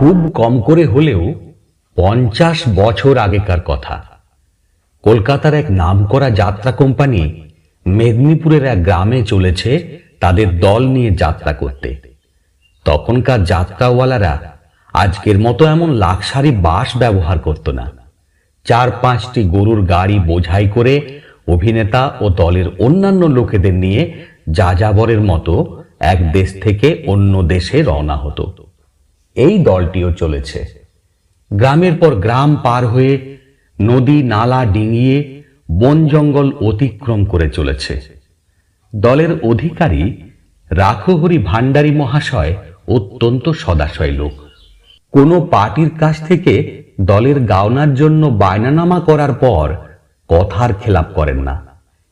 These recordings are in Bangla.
খুব কম করে হলেও 50 বছর আগেকার কথা। কলকাতার এক নামকরা যাত্রা কোম্পানি মেদিনীপুরের এক গ্রামে চলেছে তাদের দল নিয়ে যাত্রা করতে। তখনকার যাত্রাওয়ালারা আজকের মতো এমন লাক্সারি বাস ব্যবহার করত না। 4-5টি গরুর গাড়ি বোঝাই করে অভিনেতা ও দলের অন্যান্য লোকেদের নিয়ে যাযাবরের মতো এক দেশ থেকে অন্য দেশে রওনা হতো। এই দলটিও চলেছে। গ্রামের পর গ্রাম পার হয়ে নদী নালা ডিঙিয়ে বন জঙ্গল অতিক্রম করে চলেছে। দলের অধিকারী রাখহরি ভান্ডারী মহাশয় অত্যন্ত সদাশয় লোক। কোনো পার্টির কাছ থেকে দলের গাওনার জন্য বায়নানামা করার পর কথার খেলাপ করেন না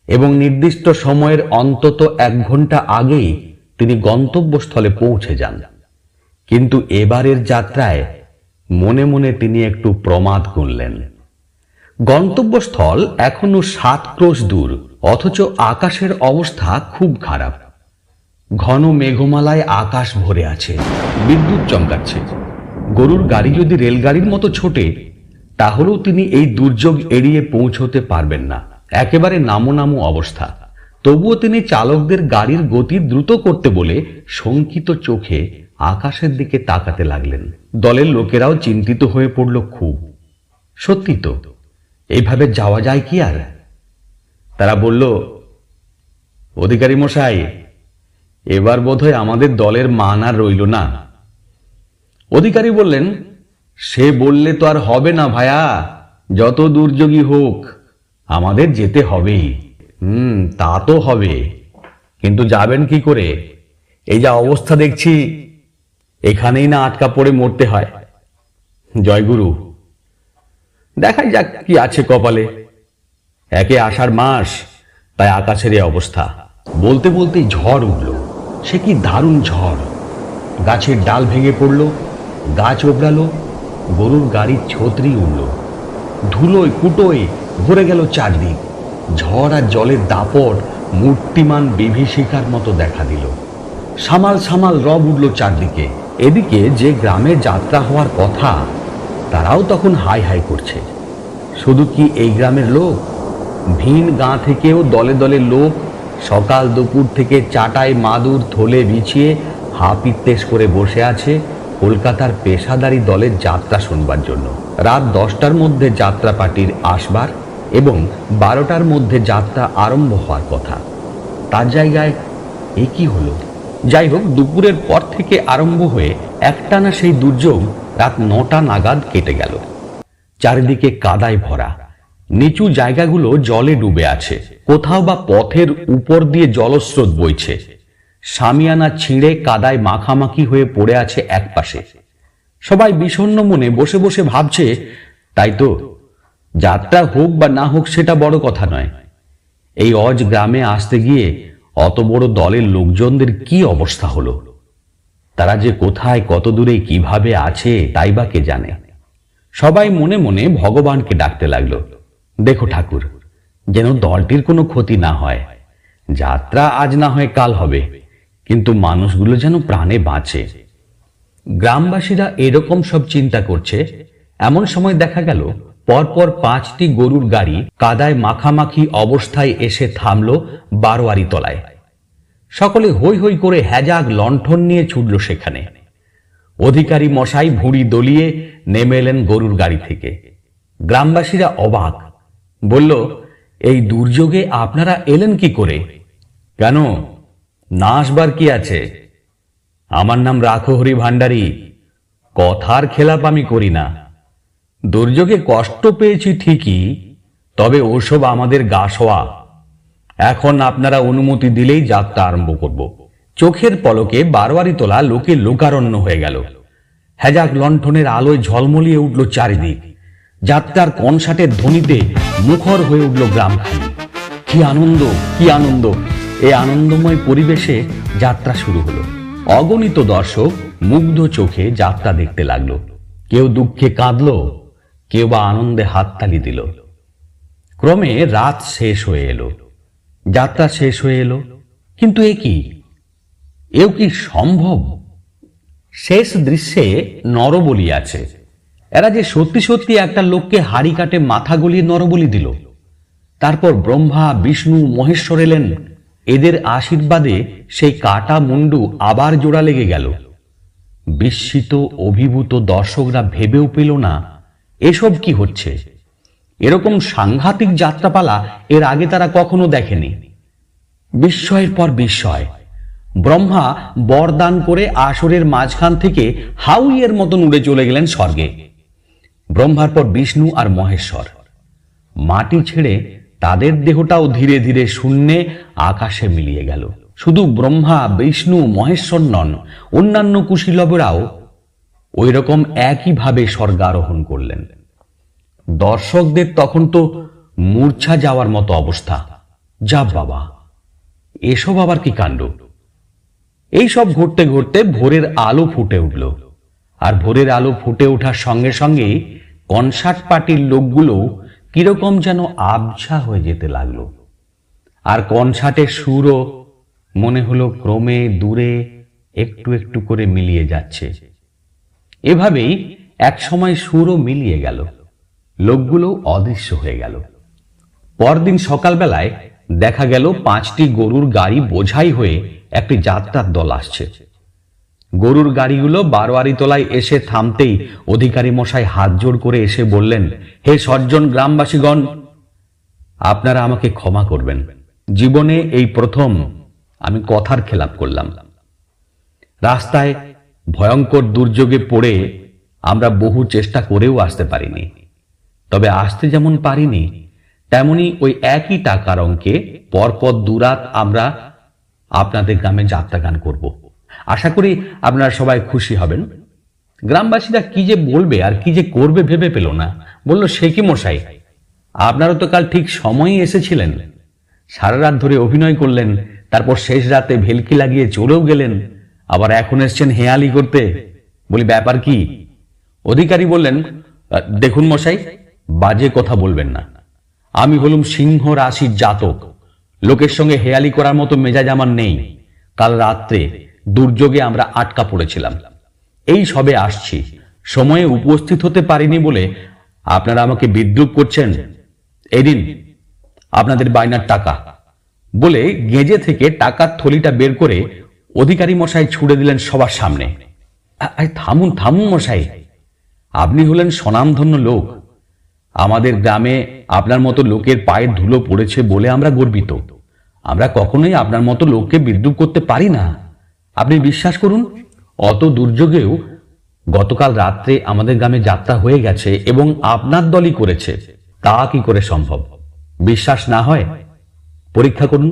এবং নির্দিষ্ট সময়ের অন্তত 1 ঘন্টা আগেই তিনি গন্তব্যস্থলে পৌঁছে যান। কিন্তু এবারের যাত্রায় মনে মনে তিনি একটু প্রমাদ গুনলেন। গন্তব্যস্থল এখনো 7 ক্রোশ দূর, অথচ আকাশের অবস্থা খুব খারাপ। ঘন মেঘমালায় আকাশ ভরে আছে, বিদ্যুৎ চমকাচ্ছে। গরুর গাড়ি যদি রেলগাড়ির মতো ছোটে তাহলেও তিনি এই দুর্যোগ এড়িয়ে পৌঁছতে পারবেন না। একেবারে নামো নামো অবস্থা। তবুও তিনি চালকদের গাড়ির গতি দ্রুত করতে বলে শঙ্কিত চোখে আকাশের দিকে তাকাতে লাগলেন। দলের লোকেরাও চিন্তিত হয়ে পড়ল খুব। সত্যি তো, এইভাবে যাওয়া যায় কি আর? তারা বলল, অধিকারী মশাই, এবার বোধহয় আমাদের দলের মান আর রইল না। অধিকারী বললেন, সে বললে তো আর হবে না ভায়া, যত দুর্যোগী হোক আমাদের যেতে হবেই। তা তো হবে, কিন্তু যাবেন কি করে? এই যা অবস্থা দেখছি, এখানেই না আটকা পড়ে মরতে হয়। জয়গুরু, দেখাই যাক কি আছে কপালে। একে আষাঢ় মাস, তাই আকাশের এই অবস্থা। বলতে বলতেই ঝড় উঠল। সে কি দারুণ ঝড়! গাছের ডাল ভেঙে পড়ল, গাছ ওবড়ালো, গরুর গাড়ির ছত্রি উঠল, ধুলোয় কুটোয় ভরে গেল চারদিক। ঝড় আর জলের দাপট মূর্তিমান বিভীষিকার মতো দেখা দিল। সামাল সামাল রব উঠল চারদিকে। এদিকে যে গ্রামে যাত্রা হওয়ার কথা, তারাও তখন হাই হাই করছে। শুধু কি এই গ্রামের লোক, ভিন গাঁ থেকেও দলে দলে লোক সকাল দুপুর থেকে চাটাই মাদুর থলে বিছিয়ে হাপিত্তেশ করে বসে আছে কলকাতার পেশাদারি দলের যাত্রা শুনবার জন্য। রাত 10টার মধ্যে যাত্রা পার্টির আসবার এবং 12টার মধ্যে যাত্রা আরম্ভ হওয়ার কথা। তার জায়গায় এ কি হলো? যাই হোক, দুপুরের পর থেকে আরম্ভ হয়ে একটানা সেই দুর্যোগ রাত 9টা নাগাদ কেটে গেল। চারিদিকে কাদায় ভরা, নিচু জায়গাগুলো জলে ডুবে আছে। কোথাও বা পথের উপর দিয়ে জলস্রোত বইছে। শামিয়ানা ছিঁড়ে কাদায় মাখামাখি হয়ে পড়ে আছে একপাশে। সবাই বিষণ্ণ মনে বসে বসে ভাবছে, তাই তো, যাত্রা হোক বা না হোক সেটা বড় কথা নয়। এই অজ গ্রামে আসতে গিয়ে অত বড় দলের লোকজনদের কি অবস্থা হলো? তারা যে কোথায়, কত দূরে, কিভাবে আছে, তাই বা কে জানে। সবাই মনে মনে ভগবানকে ডাকতে লাগলো, দেখো ঠাকুর, যেন দলটির কোনো ক্ষতি না হয়। যাত্রা আজ না হয় কাল হবে, কিন্তু মানুষগুলো যেন প্রাণে বাঁচে। গ্রামবাসীরা এরকম সব চিন্তা করছে, এমন সময় দেখা গেল পরপর 5টি গরুর গাড়ি কাদায় মাখামাখি অবস্থায় এসে থামল বারোয়ারি তলায়। সকলে হৈ হৈ করে হ্যাজাক লণ্ঠন নিয়ে ছুটল সেখানে। অধিকারী মশাই ভুঁড়ি দলিয়ে নেমে এলেন গরুর গাড়ি থেকে। গ্রামবাসীরা অবাক, বলল, এই দুর্যোগে আপনারা এলেন কি করে? কেন, না আসবার কি আছে? আমার নাম রাখহরি ভান্ডারী, কথার খেলাপ আমি করি না। দুর্যোগে কষ্ট পেয়েছি ঠিকই, তবে ওসব আমাদের গা শোয়া। এখন আপনারা অনুমতি দিলেই যাত্রা আরম্ভ করব। চোখের পলকে বারোয়ারি তোলা লোকে লোকারণ্য হয়ে গেল। হ্যাজাক লণ্ঠনের আলোয় ঝলমলিয়ে উঠল চারিদিক। যাত্রার কনসার্টের ধ্বনিতে মুখর হয়ে উঠল গ্রামখানি। কি আনন্দ, কি আনন্দ! এই আনন্দময় পরিবেশে যাত্রা শুরু হলো। অগণিত দর্শক মুগ্ধ চোখে যাত্রা দেখতে লাগলো। কেউ দুঃখে কাঁদল, কেউ বা আনন্দে হাততালি দিল। ক্রমে রাত শেষ হয়ে এলো, যাত্রা শেষ হয়ে এলো। কিন্তু এ কি, এও কি সম্ভব? শেষ দৃশ্যে নরবলি আছে। এরা যে সত্যি সত্যি একটা লোককে হাড়ি কাটে মাথা গলিয়ে নরবলি দিল। তারপর ব্রহ্মা, বিষ্ণু, মহেশ্বর এলেন। এদের আশীর্বাদে সেই কাটা মুন্ডু আবার জোড়া লেগে গেল। বিস্মিত অভিভূত দর্শকরা ভেবেও পেল না এসব কি হচ্ছে। এরকম সাংঘাতিক যাত্রাপালা এর আগে তারা কখনো দেখেনি। বিস্ময়ের পর বিস্ময়। ব্রহ্মা বরদান করে আসরের মাঝখান থেকে হাউইয়ের মতন উড়ে চলে গেলেন স্বর্গে। ব্রহ্মার পর বিষ্ণু আর মহেশ্বর। মাটি ছেড়ে তাদের দেহটাও ধীরে ধীরে শূন্যে আকাশে মিলিয়ে গেল। শুধু ব্রহ্মা, বিষ্ণু, মহেশ্বর নন, অন্যান্য কুশীলবেরাও ওই রকম একইভাবে স্বর্গারোহণ করলেন। দর্শকদের তখন তো মূর্ছা যাওয়ার মতো অবস্থা। যা বাবা, এসব আবার কি কাণ্ড! এইসব ঘটতে ঘটতে ভোরের আলো ফুটে উঠল। আর ভোরের আলো ফুটে ওঠার সঙ্গে সঙ্গে কনসার্ট পার্টির লোকগুলো কিরকম যেন আবঝা হয়ে যেতে লাগলো। আর কনসার্টের সুরও মনে হলো ক্রমে দূরে একটু একটু করে মিলিয়ে যাচ্ছে। এভাবেই এক সময় সুরও মিলিয়ে গেল, লোকগুলো অদৃশ্য হয়ে গেল। পরদিন সকালবেলায় দেখা গেল 5টি গরুর গাড়ি বোঝাই হয়ে একটি যাত্রার দল আসছে। গরুর গাড়িগুলো বারোয়ারি তলায় এসে থামতেই অধিকারী মশাই হাত জোড় করে এসে বললেন, হে সজ্জন গ্রামবাসীগণ, আপনারা আমাকে ক্ষমা করবেন। জীবনে এই প্রথম আমি কথার খেলাপ করলাম। রাস্তায় ভয়ঙ্কর দুর্যোগে পড়ে আমরা বহু চেষ্টা করেও আসতে পারিনি। তবে আসতে যেমন পারিনি, তেমনি ওই একই টাকার অঙ্কে পরপর দুরাত আমরা আপনাদের গ্রামে যাত্রা গান করব। আশা করি আপনারা সবাই খুশি হবেন। গ্রামবাসীরা কি যে বলবে আর কি যে করবে ভেবে পেল না। বলল, সে কি মশাই, আপনারা তো কাল ঠিক সময়ই এসেছিলেন, সারা রাত ধরে অভিনয় করলেন, তারপর শেষ রাতে ভেলকি লাগিয়ে চলেও গেলেন, আবার এখন এসছেন হেয়ালি করতে। বলি, ব্যাপার কি? অধিকারী বললেন, দেখুন মশাই, বাজে কথা বলবেন না। আমি হলুম সিংহ রাশির জাতক। লোকের সঙ্গে হেয়ালি করার মতো মেজাজ আমার নেই। কাল রাত্রে দুর্যোগে আমরা আটকা পড়েছিলাম, এই সবে আসছি, সময়ে উপস্থিত হতে পারিনি বলে আপনারা আমাকে বিদ্রুপ করছেন। এই দিন আপনাদের বায়নার টাকা। বলে গেঁজে থেকে টাকার থলিটা বের করে অধিকারী মশাই ছুড়ে দিলেন সবার সামনে। থামুন থামুন মশাই, আপনি হলেন স্বনামধন্য লোক। আমাদের গ্রামে আপনার মতো লোকের পায়ের ধুলো পড়েছে বলে আমরা গর্বিত। আমরা কখনোই আপনার মতো লোককে বিদ্রুপ করতে পারি না। আপনি বিশ্বাস করুন, অত দুর্যোগেও গতকাল রাত্রে আমাদের গ্রামে যাত্রা হয়ে গেছে এবং আপনার দলই করেছে। তা কি করে সম্ভব? বিশ্বাস না হয় পরীক্ষা করুন।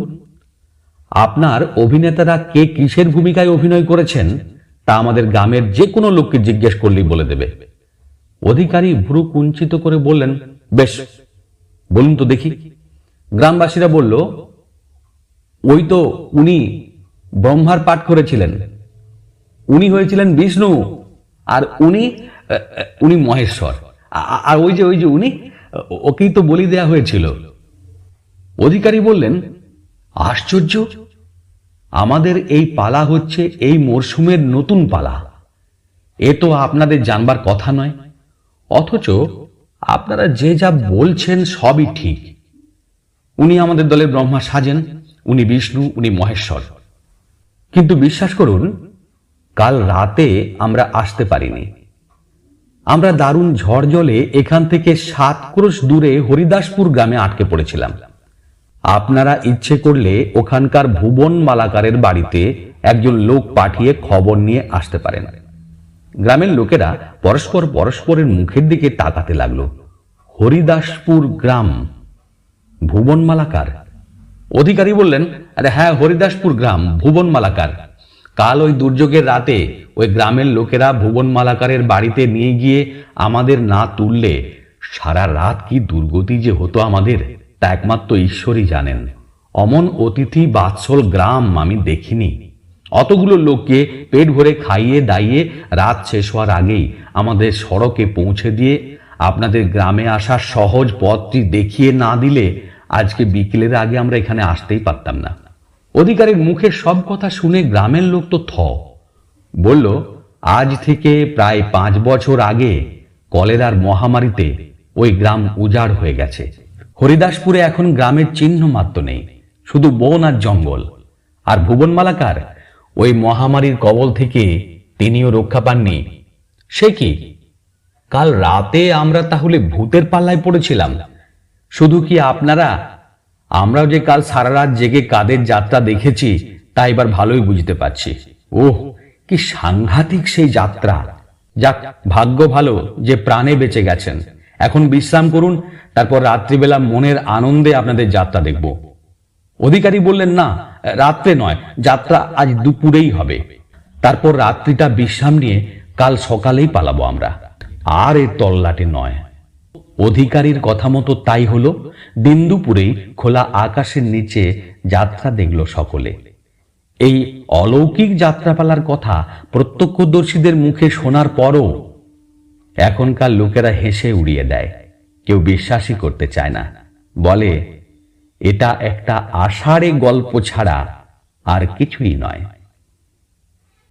আপনার অভিনেতারা কে কিসের ভূমিকায় অভিনয় করেছেন তা আমাদের গ্রামের যে কোনো লোককে জিজ্ঞেস করলেই বলে দেবে। অধিকারী ভ্রু কুঞ্চিত করে বললেন, বেশ, বলুন তো দেখি। গ্রামবাসীরা বলল, ওই তো উনি ব্রহ্মার পাঠ করেছিলেন, উনি হয়েছিলেন বিষ্ণু, আর উনি মহেশ্বর, আর ওই যে উনি, ওকেই তো বলি দেয়া হয়েছিল। অধিকারী বললেন, আশ্চর্য, আমাদের এই পালা হচ্ছে এই মরশুমের নতুন পালা। এ তো আপনাদের জানবার কথা নয়, অথচ আপনারা যে যা বলছেন সবই ঠিক। উনি আমাদের দলের ব্রহ্মা সাজেন, উনি বিষ্ণু, উনি মহেশ্বর। কিন্তু বিশ্বাস করুন, কাল রাতে আমরা আসতে পারিনি। আমরা দারুণ ঝড় জলে এখান থেকে 7 ক্রোশ দূরে হরিদাসপুর গ্রামে আটকে পড়েছিলাম। আপনারা ইচ্ছে করলে ওখানকার ভুবন মালাকারের বাড়িতে একজন লোক পাঠিয়ে খবর নিয়ে আসতে পারেন। গ্রামের লোকেরা পরস্পর পরস্পরের মুখের দিকে তাকাতে লাগলো। হরিদাসপুর গ্রাম, ভুবন মালাকার? অধিকারী বললেন, আরে হ্যাঁ, হরিদাসপুর গ্রাম, ভুবন মালাকার। কাল ওই দুর্যোগের রাতে ওই গ্রামের লোকেরা ভুবন মালাকারের বাড়িতে নিয়ে গিয়ে আমাদের না তুললে সারা রাত কি দুর্গতি যে হতো আমাদের, তা একমাত্র ঈশ্বরই জানেন। অমন অতিথি বাৎসল গ্রাম আমি দেখিনি। অতগুলো লোককে পেট ভরে খাইয়ে দাইয়ে রাত শেষ হওয়ার আগেই আমাদের সড়কে পৌঁছে দিয়ে আপনাদের গ্রামে আসার সহজ পথটি দেখিয়ে না দিলে আজকে বিকেলের আগে আমরা এখানে আসতেই পারতাম না। অধিকারীর মুখে সব কথা শুনে গ্রামের লোক তো বলল, আজ থেকে প্রায় 5 বছর আগে কলেরার মহামারীতে ওই গ্রাম উজাড় হয়ে গেছে। হরিদাসপুরে এখন গ্রামের চিহ্ন মাত্র নেই, শুধু বন আর জঙ্গল। আর ভুবন মালাকার ওই মহামারীর কবল থেকে তিনিও রক্ষা পাননি। সে কি, কাল রাতে আমরা তাহলে ভূতের পাল্লায় পড়েছিলাম? শুধু কি আপনারা, আমরাও যে কাল সারা রাত জেগে কাদের যাত্রা দেখেছি তা এবার ভালোই বুঝতে পারছি। ওহ, কি সাংঘাতিক সেই যাত্রা! যাক, ভাগ্য ভালো যে প্রাণে বেঁচে গেছেন। এখন বিশ্রাম করুন, তারপর রাত্রিবেলা মনের আনন্দে আপনাদের যাত্রা দেখব। অধিকারী বললেন, না, রাত্রে নয়, যাত্রা আজ দুপুরেই হবে। তারপর রাত্রিটা বিশ্রাম নিয়ে কাল সকালেই পালাবো আমরা, আর এর তল্লাটে নয়। অধিকারীর কথা মতো তাই হলো। দিন দুপুরেই খোলা আকাশের নিচে যাত্রা দেখল সকলে। এই অলৌকিক যাত্রাপালার কথা প্রত্যক্ষদর্শীদের মুখে শোনার পরও এখনকার লোকেরা হেসে উড়িয়ে দেয়, কেউ বিশ্বাসই করতে চায় না। বলে, এটা একটা আষাঢ়ে গল্প ছাড়া আর কিছুই নয়।